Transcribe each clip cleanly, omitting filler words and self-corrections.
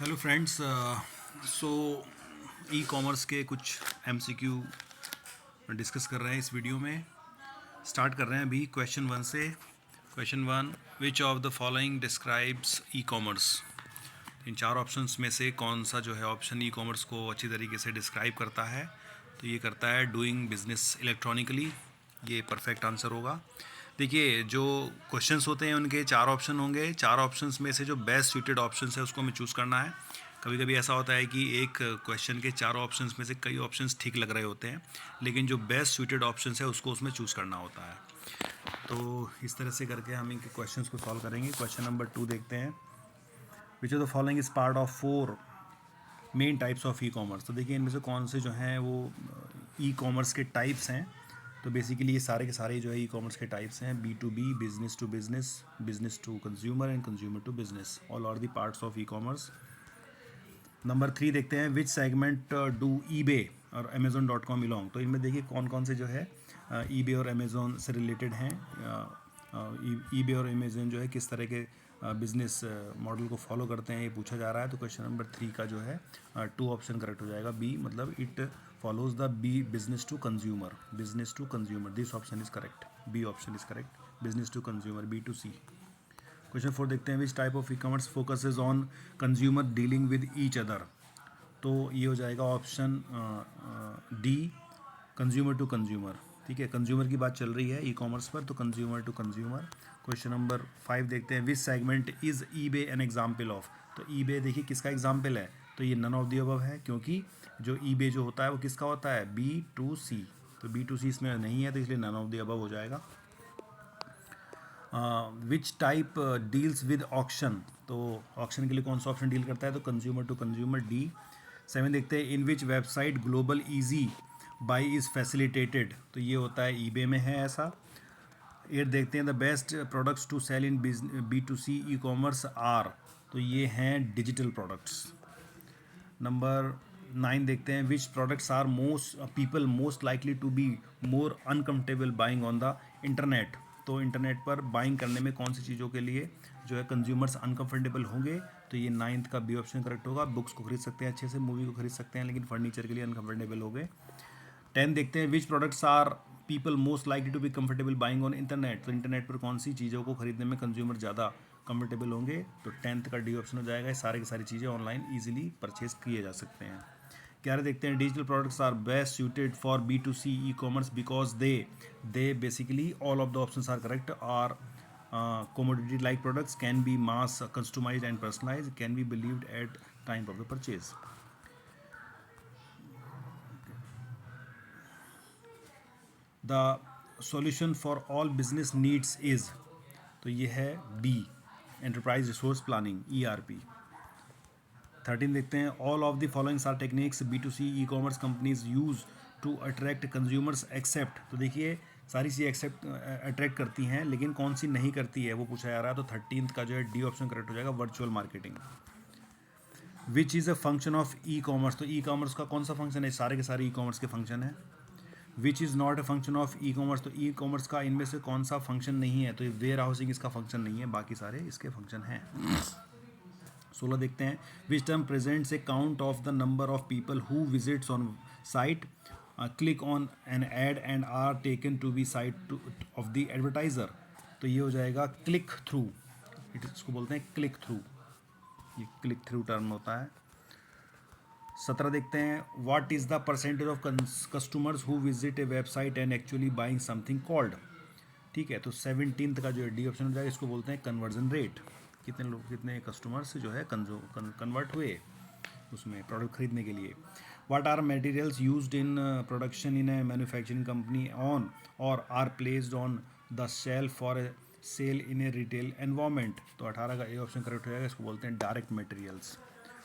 Hello friends. So e commerce के कुछ MCQ discuss कर रहे हैं इस वीडियो में। स्टार्ट कर रहे हैं अभी क्वेश्चन वन से। Question one, which of the following describes e commerce. इन चार ऑप्शंस में से कौन सा जो है ऑप्शन ई कॉमर्स को अच्छी तरीके से डिस्क्राइब करता है? तो ये करता है डूइंग बिजनेस इलेक्ट्रॉनिकली। ये परफेक्ट आंसर होगा। देखिए, जो क्वेश्चंस होते हैं उनके चार ऑप्शन होंगे। चार ऑप्शंस में से जो बेस्ट सूटेड ऑप्शन है उसको हमें चूज़ करना है। कभी कभी ऐसा होता है कि एक क्वेश्चन के चारों ऑप्शंस में से कई ऑप्शंस ठीक लग रहे होते हैं, लेकिन जो बेस्ट सूटेड ऑप्शन है उसको उसमें चूज़ करना होता है। तो इस तरह से करके हम इनके क्वेश्चंस को सॉल्व करेंगे। क्वेश्चन नंबर 2 देखते हैं। Which of the following is part of 4 main types of e commerce. तो देखिए, इनमें से कौन से जो हैं वो ई कॉमर्स के टाइप्स हैं। तो बेसिकली ये सारे के सारे जो है ई कॉमर्स के टाइप्स हैं: B to B, business to business, business to consumer and consumer to business. All are the parts of e commerce. Number 3 देखते हैं, विच सेगमेंट डू ईबे और अमेज़ोन.com बिलोंग। तो इनमें देखिए कौन कौन से जो है ईबे और अमेज़ोन से रिलेटेड हैं। ईबे और अमेज़ोन जो है किस तरह के बिजनेस मॉडल को फॉलो करते हैं, ये पूछा जा रहा है। तो क्वेश्चन नंबर 3 का जो है 2 ऑप्शन करेक्ट हो जाएगा, बी, मतलब it follows the B, business to consumer. Business to consumer, this option is correct, B option is correct, business to consumer, B to C. Question 4 देखते हैं, which type of e commerce focuses on consumer dealing with each other. तो ये हो जाएगा option D, consumer to consumer. ठीक है, consumer की बात चल रही है ई कॉमर्स पर, तो consumer to consumer. Question number 5 देखते हैं, which segment is eBay an example of. तो ईबे देखिए किसका एग्जाम्पल है, तो ये नन ऑफ द अबव है, क्योंकि जो ईबे जो होता है वो किसका होता है, बी टू सी। तो बी टू सी इसमें नहीं है, तो इसलिए नन ऑफ द अबव हो जाएगा। Which type deals with auction. तो ऑक्शन के लिए कौन सा ऑप्शन डील करता है, तो कंज्यूमर टू कंज्यूमर, डी। 7 देखते हैं, in which website global easy buy is facilitated. तो ये होता है ईबे में है ऐसा। 8 देखते हैं, the best products to sell in B to C e commerce are. तो ये हैं डिजिटल प्रोडक्ट्स। नंबर 9 देखते हैं, which products are most people most likely to be more uncomfortable buying on the internet. तो इंटरनेट पर buying करने में कौन सी चीज़ों के लिए जो है कंज्यूमर्स अनकम्फर्टेबल होंगे। तो ये 9th का बी ऑप्शन करेक्ट होगा। बुक्स को खरीद सकते हैं अच्छे से, मूवी को खरीद सकते हैं, लेकिन फर्नीचर के लिए अनकम्फर्टेबल हो गए। 10 देखते हैं, which products are people most likely to be comfortable buying on internet. तो इंटरनेट पर कौन सी चीज़ों को खरीदने में कंज्यूमर ज़्यादा कंफर्टेबल होंगे। तो 10th का डी ऑप्शन हो जाएगा। ये सारे की सारी चीज़ें ऑनलाइन ईजिली परचेज किए जा सकते हैं। 11 देखते हैं, digital products are best suited for B to C e commerce because they basically all of the option are correct. Are commodity like products, can be mass customized and personalized, can be believed at time of the purchase. The solution for all business needs is, तो ये है B, enterprise resource planning, ERP। 13 देखते हैं, all of the followings are techniques B to C e commerce companies use to attract consumers except. तो देखिए सारी चीज़ें accept attract करती हैं, लेकिन कौन सी नहीं करती है वो पूछा जा रहा है। तो 13th का जो है डी ऑप्शन करेक्ट हो जाएगा, virtual marketing. Which is a function of e commerce. तो ई कॉमर्स का कौन सा फंक्शन है, सारे के सारे ई कॉमर्स के फंक्शन है। Which is not a function of e commerce. तो ई कॉमर्स का इनमें से कौन सा फंक्शन नहीं है, तो ये वेयर हाउसिंग इसका फंक्शन नहीं है, बाकी सारे इसके फंक्शन हैं। 16 देखते हैं, which term presents a count of the number of people who visits on site, click on an ad and are taken to be site of the advertiser. तो ये हो जाएगा क्लिक थ्रू, इसको बोलते हैं क्लिक थ्रू, ये click through term होता है। 17 देखते हैं, what is the percentage of customers who visit a website and actually buying something called. ठीक है, तो 17th का जो है डी ऑप्शन हो जाएगा, इसको बोलते हैं कन्वर्जन रेट। कितने लोग, कितने कस्टमर्स जो है कन्वर्ट हुए उसमें प्रोडक्ट खरीदने के लिए। What are materials used in production in a manufacturing company on और are placed on the shelf for a sale in a retail environment. तो 18 का ए ऑप्शन करेक्ट हो जाएगा, इसको बोलते हैं डायरेक्ट मटेरियल्स।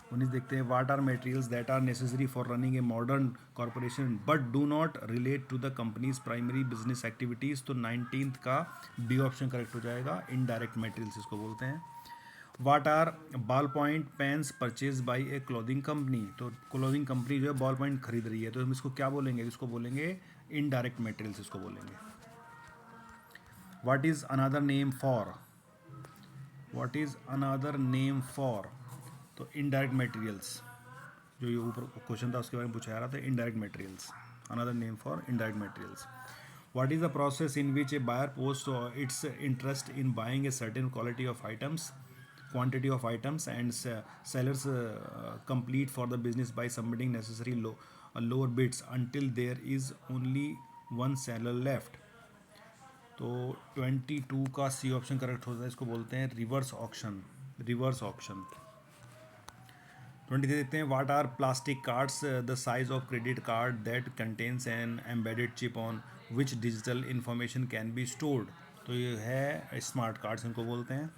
19 देखते हैं, what are materials that are necessary for running a modern corporation but do not relate to the company's primary business activities. तो 19th का बी ऑप्शन करेक्ट हो जाएगा, इनडायरेक्ट मटेरियल्स इसको बोलते हैं। What are ball point pens purchase by a clothing company. तो clothing company जो है बॉल पॉइंट खरीद रही है, तो हम इसको क्या बोलेंगे, इसको बोलेंगे इनडायरेक्ट मटेरियल्स इसको बोलेंगे। What is another name for तो इनडायरेक्ट मटेरियल्स, जो ये ऊपर क्वेश्चन था उसके बारे में पूछा जा रहा था, indirect materials, another name for indirect materials. What is the process in which a buyer posts its interest in buying a certain quantity of items, and sellers complete for the business by submitting necessary lower bids until there is only one seller left. तो 22 का C option correct होता है, इसको बोलते हैं reverse auction. Reverse auction. 23 देखते हैं. What are plastic cards the size of credit card that contains an embedded chip on which digital information can be stored. तो ये है स्मार्ट कार्ड्स, इनको बोलते हैं.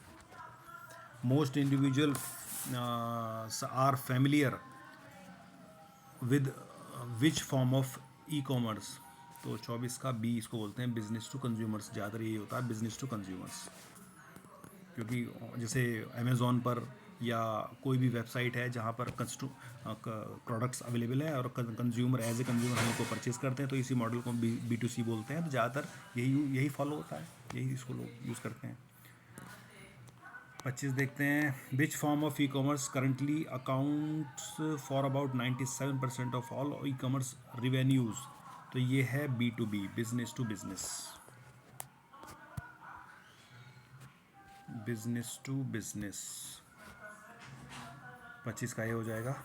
Most individual are familiar with which form of e commerce. तो 24 का B, इसको बोलते हैं बिजनेस टू कंज्यूमर्स. ज़्यादातर ये होता है बिजनेस टू कंज्यूमर्स, क्योंकि जैसे अमेज़ॉन पर या कोई भी वेबसाइट है जहाँ पर प्रोडक्ट्स अवेलेबल है और कंज्यूमर एज ए कंज्यूमर हम उनको परचेज़ करते हैं, तो इसी मॉडल को B2C बोलते हैं. तो ज़्यादातर यही फॉलो होता है, यही इसको लोग यूज़ करते हैं. 25 देखते हैं. Which form of e commerce currently accounts for about 97% of all e commerce revenues. तो ये है B2B, business to business. Business to business 25 का ये हो जाएगा.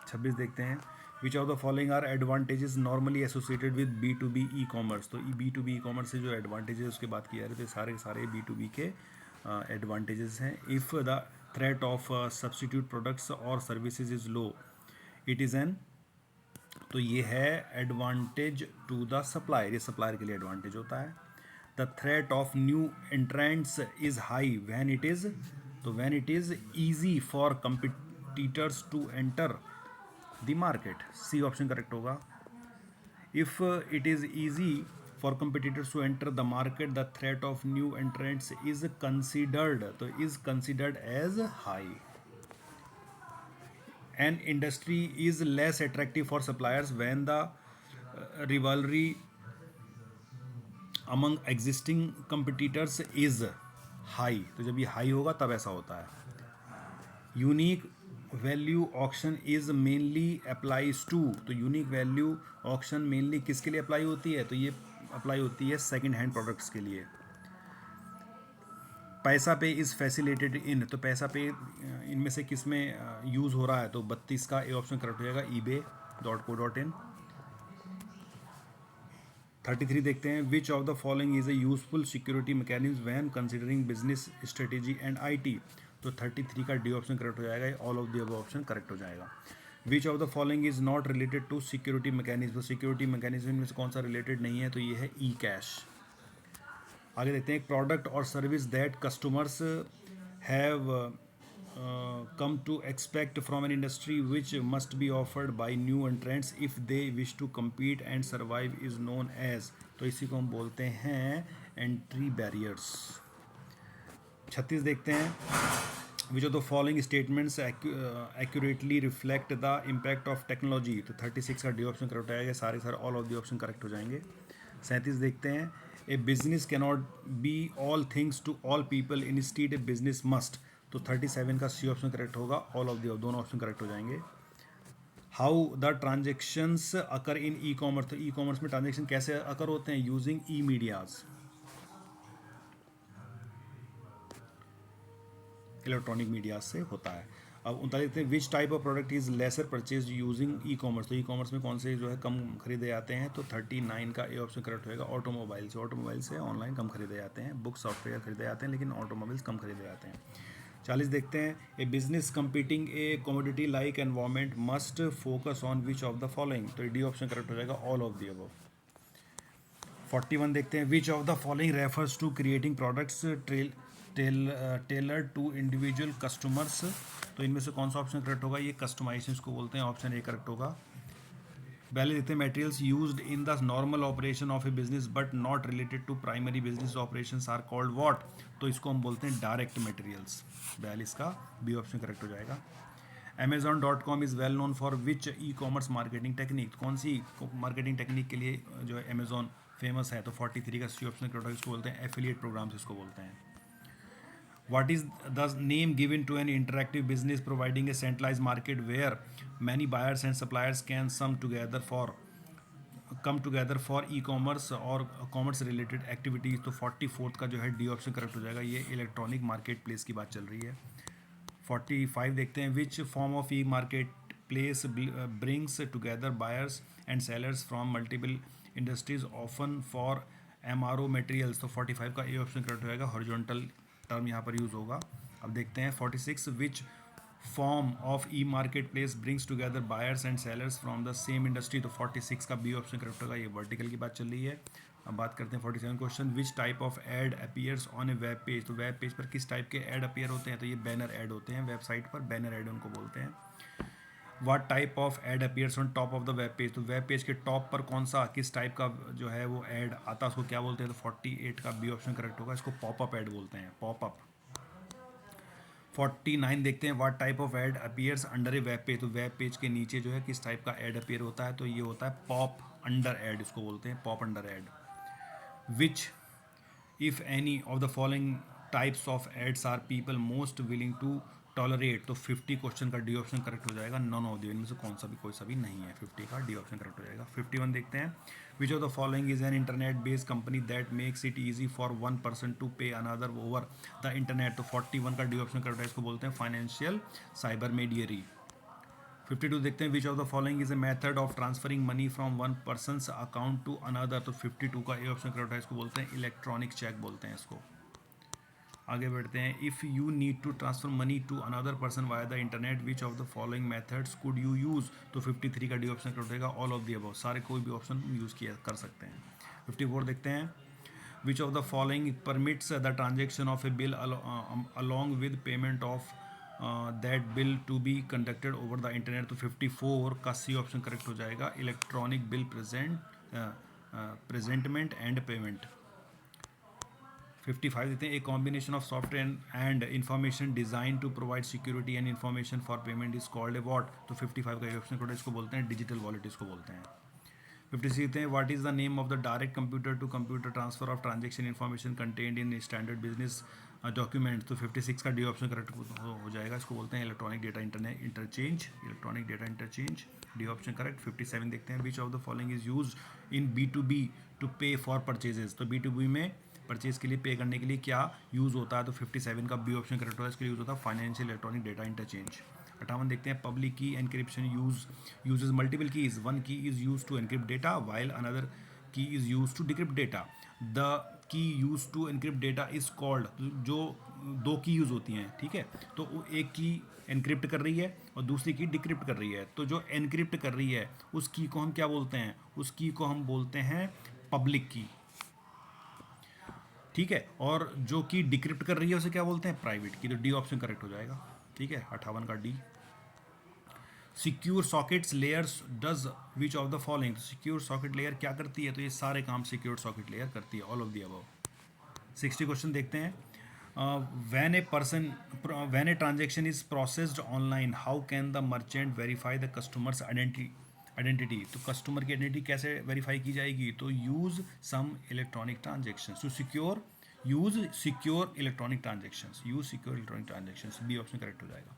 26 देखते हैं. Which of the following are advantages normally associated with B2B e commerce. तो B2B ई कॉमर्स से जो एडवांटेजेस उसके बात की जा रही है, तो सारे B2B के एडवांटेजेस हैं. If the threat of substitute products और services is low, it is an. तो ये है एडवांटेज टू द सप्लायर, ये सप्लायर के लिए एडवांटेज होता है. The threat of new entrants is high when it is. तो when it is easy for competitors to enter the market. C option correct होगा. If it is easy for competitors to enter the market, the threat of new entrants is considered, तो is considered as high. An industry is less attractive for suppliers when the rivalry among existing competitors is high. तो जब ये high होगा तब ऐसा होता है. Unique value auction is mainly applies to. तो यूनिक वैल्यू ऑक्शन मेनली किसके लिए अप्लाई होती है? तो ये अप्लाई होती है सेकंड हैंड प्रोडक्ट्स के लिए. पैसा पे इज़ फैसिलिटेटेड इन. तो पैसा पे इनमें से किस में यूज़ हो रहा है? तो 32 का ए ऑप्शन करेक्ट हो जाएगा, ebay.co.in. 33 देखते हैं. Which of the following is a useful security mechanism when considering business strategy and IT. तो 33 का डी ऑप्शन करेक्ट हो जाएगा, all of the above option correct हो जाएगा. Which of the following is not related to security mechanism. तो security mechanism में से कौन सा रिलेटेड नहीं है? तो ये है ई कैश. आगे देखते हैं. प्रोडक्ट और service that customers have come to expect from an industry which must be offered by new entrants if they wish to compete and survive is known as. तो इसी को हम बोलते हैं एंट्री बैरियर्स. 36 देखते हैं. Which of the following statements accurately reflect the impact of technology. तो 36 का डी ऑप्शन करेक्ट आएगा, सारे all of the option correct हो जाएंगे. 37 देखते हैं. A business cannot be all things to all people, instead a business must. तो 37 का सी ऑप्शन करेक्ट होगा, ऑल ऑफ द दोनों ऑप्शन करेक्ट हो जाएंगे. How the transactions occur in e commerce. तो ई कॉमर्स में ट्रांजेक्शन कैसे अकर होते हैं? यूजिंग ई मीडियाज, इलेक्ट्रॉनिक मीडिया से होता है. अब 39 देखते हैं. Which type of product is lesser purchase using E commerce. तो ई कॉमर्स में कौन से जो है कम खरीदे जाते हैं? तो 39 का ए ऑप्शन करेक्ट होगा, ऑटोमोबाइल से. ऑटोमोबाइल से ऑनलाइन कम खरीदे जाते हैं, बुक सॉफ्टवेयर खरीदे जाते हैं, लेकिन ऑटोमोबाइल्स कम खरीदे जाते हैं. 40 देखते हैं. A business competing a commodity like environment must focus on which of the following. तो डी ऑप्शन करेक्ट हो जाएगा, ऑल ऑफ द अबव. 41 देखते हैं. Which of the following refers to creating products tailor to individual customers. तो इनमें से कौन सा ऑप्शन करेक्ट होगा? ये कस्टमाइजेशन को बोलते हैं, ऑप्शन ए करेक्ट होगा. पहले देखते हैं. Materials used in the normal operation of a business but not related to primary business operations are called what. तो इसको हम बोलते हैं डायरेक्ट मटेरियल्स. 42 का बी ऑप्शन करेक्ट हो जाएगा. Amazon.com is well known for which e commerce marketing technique. कौन सी marketing technique के लिए जो है अमेजोन फेमस है? तो 43 का सी ऑप्शन करेक्ट होगा, इसको बोलते हैं एफिलिएट प्रोग्राम्स, इसको बोलते हैं. What is the name given to an interactive business providing a centralized market where many buyers and suppliers can come together for e commerce और कॉमर्स रिलेटेड एक्टिविटीज़? तो 44th का जो है डी ऑप्शन करेक्ट हो जाएगा। ये electronic market place की बात चल रही है। 45 देखते हैं, which form of E market place brings together buyers and sellers from multiple industries often for MRO materials? तो 45 का ए ऑप्शन करेक्ट हो जाएगा। हॉरिजॉन्टल टर्म यहाँ पर यूज़ होगा। अब देखते हैं 46, विच form of E market place brings together buyers and sellers from the same industry? तो 46 का बी ऑप्शन करेक्ट होगा। ये वर्टिकल की बात चल रही है। अब बात करते हैं 47 question, which type of ad appears on a web page? तो वेब पेज पर किस टाइप के एड अपीयर होते हैं? तो ये बैनर एड होते हैं। वेबसाइट पर बैनर एड उनको बोलते हैं। What type of ad appears on top of the web page? तो वेब पेज के टॉप पर कौन सा किस टाइप का जो है वो एड आता है, उसको क्या बोलते हैं? तो 48 का बी ऑप्शन करेक्ट होगा। इसको पॉपअप एड बोलते हैं, पॉपअप। 49 देखते हैं, what type of ad appears under a web page? तो वेब पेज के नीचे जो है किस टाइप का एड अपीयर होता है? तो ये होता है पॉप अंडर एड, इसको बोलते हैं pop under ad. Which if any of the following types of ads are people most willing to tolerate? तो 50 क्वेश्चन का डी ऑप्शन करेक्ट हो जाएगा। नॉन ऑफ द इनमें से कौन सा भी कोई सा भी नहीं है। 50 का डी ऑप्शन करेक्ट हो जाएगा। 51 देखते हैं, which of the following is an internet based company that makes it easy for one person to pay another over the internet? तो 41 का डी ऑप्शन करेक्ट है, इसको बोलते हैं फाइनेंशियल साइबर मीडियरी। 52 देखते हैं, which of the following is a method of transferring money from one person's account to another? तो 52 का ए ऑप्शन करेक्ट है, इसको बोलते हैं इलेक्ट्रॉनिक चेक बोलते हैं इसको। आगे बढ़ते हैं, if you need to transfer money to another person via the internet which of the following methods could you use? तो 53 का डी ऑप्शन करेक्ट होगा, ऑल ऑफ द अबव, सारे कोई भी ऑप्शन यूज़ किया कर सकते हैं। 54 देखते हैं, which of the following permits the transaction of a bill along with payment of that bill to be conducted over the internet? तो 54 का सी ऑप्शन करेक्ट हो जाएगा, electronic bill presentment and payment. 55 देते हैं, a combination of software and information design to provide security and information for payment is called a what? तो 55 का option code इसको बोलते हैं डिजिटल वॉलेट, इसको बोलते हैं। 56 देते हैं, what is the name of the direct computer to computer transfer of transaction information content in standard business document? तो 56 का डी ऑप्शन करेक्ट हो जाएगा, इसको बोलते हैं electronic data interchange, electronic data interchange, D option correct. 57 देखते हैं, which of the following is use in B2B to pay for purchases? तो B2B में परचेज के लिए पे करने के लिए क्या यूज़ होता है? तो 57 का बी ऑप्शन करेक्ट होगा, इसके लिए यूज़ होता है फाइनेंशियल इलेक्ट्रॉनिक डेटा इंटरचेंज। 58 देखते हैं, public key encryption uses multiple keys, one key is use to encrypt data while another key is use to decrypt data. The key use to encrypt data is called, जो दो की use होती हैं, ठीक है, तो वो एक की एनक्रिप्ट कर रही है और दूसरी की डिक्रिप्ट कर रही है। तो जो एनक्रिप्ट कर रही है उस की को हम क्या बोलते हैं? उस की को हम बोलते हैं पब्लिक की, ठीक है, और जो कि डिक्रिप्ट कर रही है उसे क्या बोलते हैं? प्राइवेट की। तो डी ऑप्शन करेक्ट हो जाएगा, ठीक है, 58 का D. Secure sockets layers does which of the following? Secure socket layer क्या करती है? तो ये सारे काम सिक्योर सॉकेट लेयर करती है, all of the above. 60 question देखते हैं, when a transaction is processed online how can the merchant verify the customer's identity? तो कस्टमर की आइडेंटिटी कैसे वेरीफाई की जाएगी? तो use some electronic transaction to use secure electronic transactions, B option correct हो जाएगा।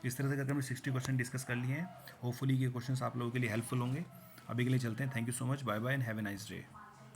इस तरह से करके हमने 60 क्वेश्चन डिस्कस कर लिए हैं। होपफुली ये क्वेश्चन आप लोगों के लिए हेल्पफुल होंगे। अभी के लिए चलते हैं, thank you so much, bye bye and have a nice day.